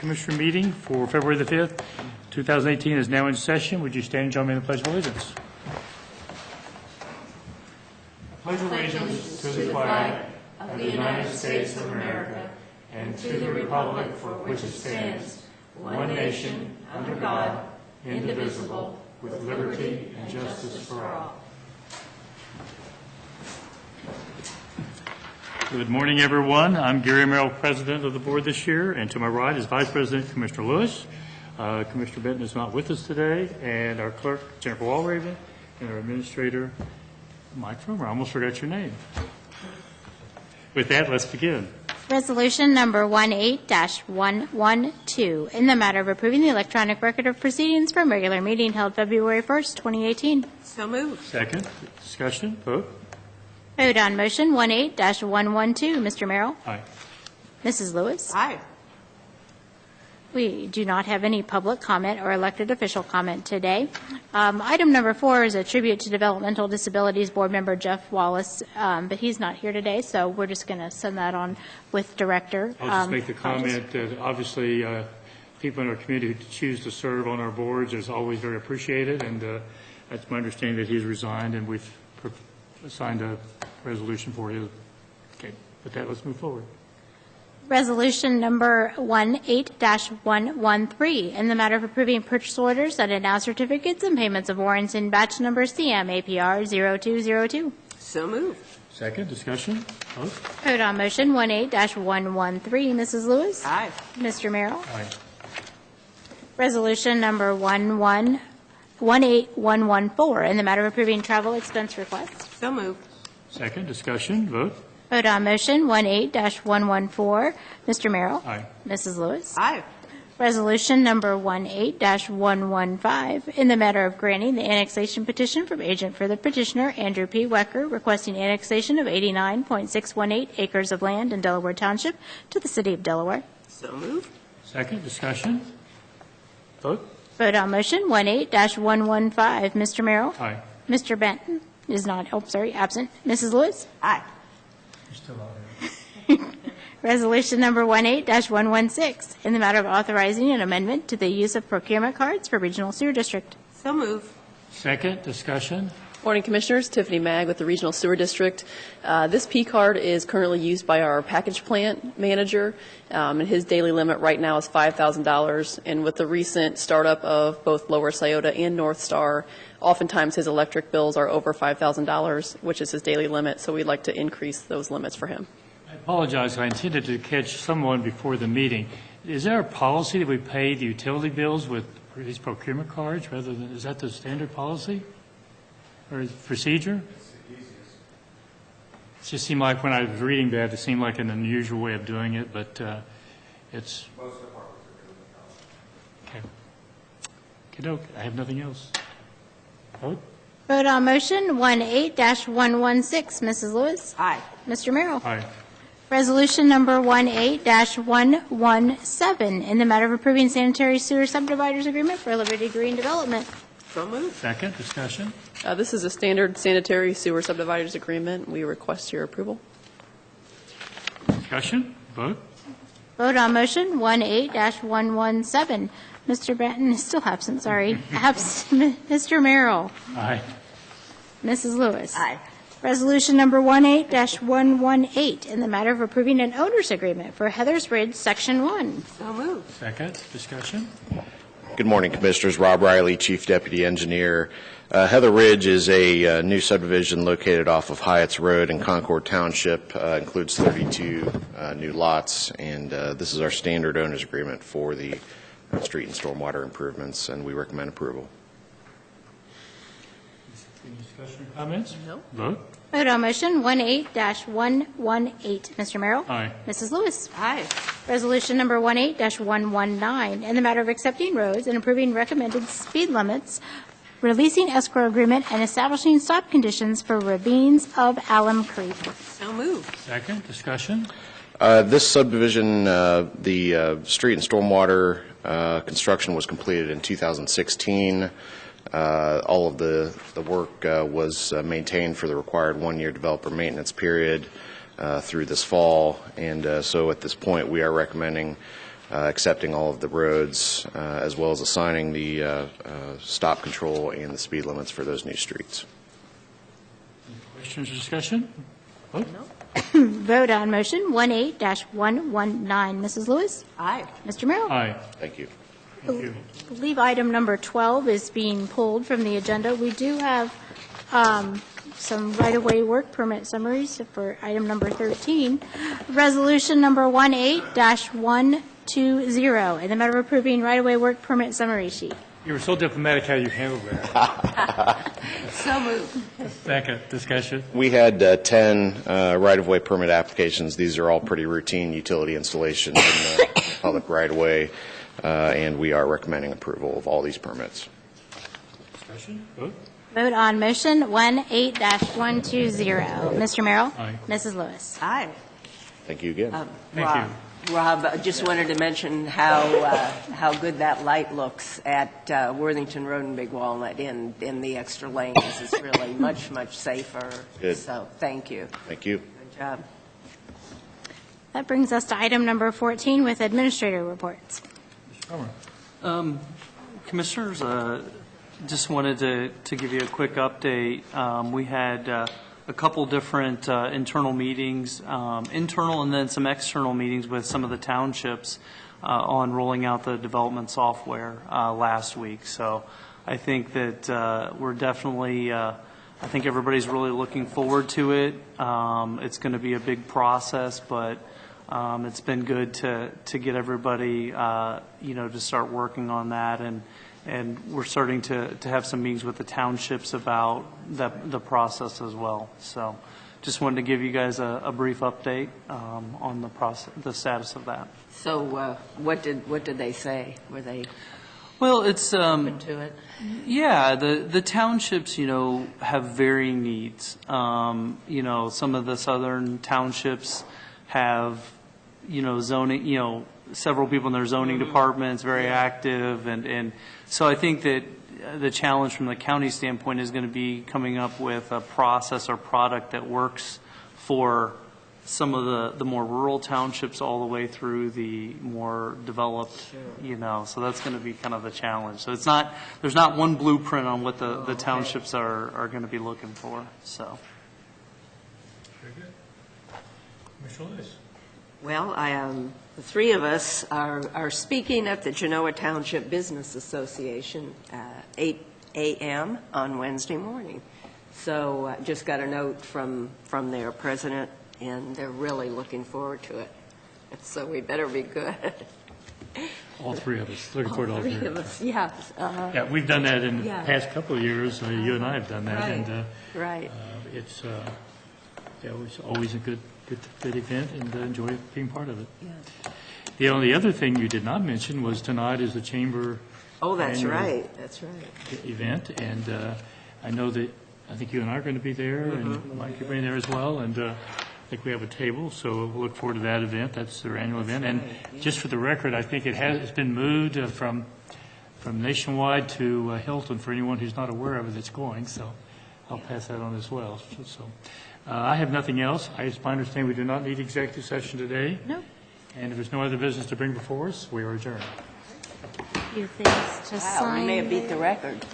Commissioner meeting for February the 5th, 2018 is now in session. Would you stand and join me in the Pledge of Allegiance? Pledge allegiance to the flag of the United States of America and to the republic for which it stands, one nation, under God, indivisible, with liberty and justice for all. Good morning, everyone. I'm Gary Merrill, President of the Board this year, and to my right is Vice President Commissioner Lewis. Commissioner Benton is not with us today, and our clerk, Jennifer Walraven, and our administrator, Mike Frumer. I almost forgot your name. With that, let's begin. Resolution number 18-112, in the matter of approving the electronic record of proceedings from regular meeting held February 1st, 2018. So moved. Second. Discussion. Vote. Vote on motion 18-112. Mr. Merrill? Aye. Mrs. Lewis? Aye. We do not have any public comment or elected official comment today. Item number 4 is a tribute to Developmental Disabilities Board member Jeff Wallace, but he's not here today, so we're just going to send that on with Director. I'll just make the comment that obviously people in our community who choose to serve on our boards is always very appreciated, and that's my understanding that he's resigned, and we've assigned a resolution for you. Okay, with that, let's move forward. Resolution number 18-113, in the matter of approving purchase orders and announced certificates and payments of warrants in batch number CM APR 0202. So moved. Second. Discussion. Vote. Vote on motion 18-113. Mrs. Lewis? Aye. Mr. Merrill? Aye. Resolution number 18114, in the matter of approving travel expense requests. So moved. Second. Discussion. Vote. Vote on motion 18-114. Mr. Merrill? Aye. Mrs. Lewis? Aye. Resolution number 18-115, in the matter of granting the annexation petition from agent for the petitioner, Andrew P. Wecker, requesting annexation of 89.618 acres of land in Delaware Township to the City of Delaware. So moved. Second. Discussion. Vote. Vote on motion 18-115. Mr. Merrill? Aye. Mr. Benton is not, absent. Mrs. Lewis? Aye. You're still out here. Resolution number 18-116, in the matter of authorizing an amendment to the use of procurement cards for Regional Sewer District. So moved. Second. Discussion. Morning, Commissioners. Tiffany Mag with the Regional Sewer District. This P card is currently used by our package plant manager, and his daily limit right now is $5,000. And with the recent startup of both Lower Scioto and North Star, oftentimes his electric bills are over $5,000, which is his daily limit. So we'd like to increase those limits for him. I apologize. I intended to catch someone before the meeting. Is there a policy that we pay the utility bills with these procurement cards rather than, is that the standard policy or procedure? It's the easiest. It just seemed like when I was reading that, it seemed like an unusual way of doing it, but it's. Most departments are doing it. Okay. I have nothing else. Vote. Vote on motion 18-116. Mrs. Lewis? Aye. Mr. Merrill? Aye. Resolution number 18-117, in the matter of approving sanitary sewer subdividers agreement for Liberty Green Development. So moved. Second. Discussion. This is a standard sanitary sewer subdividers agreement. We request your approval. Discussion. Vote. Vote on motion 18-117. Mr. Benton is still absent, sorry. Mr. Merrill? Aye. Mrs. Lewis? Aye. Resolution number 18-118, in the matter of approving an owner's agreement for Heathers Ridge, Section 1. So moved. Second. Discussion. Good morning, Commissioners. Rob Riley, Chief Deputy Engineer. Heather Ridge is a new subdivision located off of Hyatts Road in Concord Township. Includes 32 new lots, and this is our standard owner's agreement for the street and stormwater improvements, and we recommend approval. Any discussion or comments? No. Vote. Vote on motion 18-118. Mr. Merrill? Aye. Mrs. Lewis? Aye. Resolution number 18-119, in the matter of accepting roads and approving recommended speed limits, releasing escrow agreement, and establishing stop conditions for ravines of Alum Creek. So moved. Second. Discussion. This subdivision, the street and stormwater construction was completed in 2016. All of the work was maintained for the required one-year developer maintenance period through this fall, and so at this point we are recommending accepting all of the roads, as well as assigning the stop control and the speed limits for those new streets. Questions or discussion? Vote. Vote on motion 18-119. Mrs. Lewis? Aye. Mr. Merrill? Aye. Thank you. Thank you. I believe item number 12 is being pulled from the agenda. We do have some right-of-way work permit summaries for item number 13. Resolution number 18-120, in the matter of approving right-of-way work permit summary sheet. You were so diplomatic how you handled that. So moved. Second, discussion. We had 10 right-of-way permit applications. These are all pretty routine utility installations in the public right-of-way, and we are recommending approval of all these permits. Discussion? Vote. Vote on motion 18-120. Mr. Merrill? Aye. Mrs. Lewis? Aye. Thank you again. Thank you. Rob, I just wanted to mention how good that light looks at Worthington Road and Big Walnut in the extra lanes. It's really much, much safer. Good. So, thank you. Thank you. Good job. That brings us to item number 14 with administrator reports. Mr. Palmer. Commissioners, just wanted to give you a quick update. We had a couple different internal meetings, internal and then some external meetings with some of the townships on rolling out the development software last week. So I think that we're definitely, I think everybody's really looking forward to it. It's going to be a big process, but it's been good to get everybody, to start working on that. And we're starting to have some meetings with the townships about the process as well. So just wanted to give you guys a brief update on the process, the status of that. So, what did they say? Were they Well, it's open to it? yeah, the townships, have varying needs. Some of the southern townships have, zoning, several people in their zoning departments, very active, and so I think that the challenge from the county standpoint is going to be coming up with a process or product that works for some of the more rural townships all the way through the more developed, so that's going to be kind of the challenge. So there's not one blueprint on what the townships are going to be looking for, so. Very good. Commissioner Lewis. Well, the three of us are speaking at the Genoa Township Business Association, 8 a.m. on Wednesday morning. So just got a note from their president, and they're really looking forward to it. So we better be good. All three of us, looking forward to all three Three of us, yeah. Yeah, we've done that in the Yeah. past couple of years. You and I have done that. Right. And Right. it's always a good event, and enjoy being part of it. Yeah. The only other thing you did not mention was tonight is the chamber Oh, that's annual right. That's right. event, and I know that, I think you and I are going to be there, and Mike, you're being there as well, and I think we have a table, so we'll look forward to that event. That's their annual event. And just for the record, I think it's been moved from Nationwide to Hilton for anyone who's not aware of it that's going, so I'll pass that on as well. So I have nothing else. It's my understanding we do not need executive session today. No. And if there's no other business to bring before us, we are adjourned. Few things to Wow, sign. we may have beat there. the record.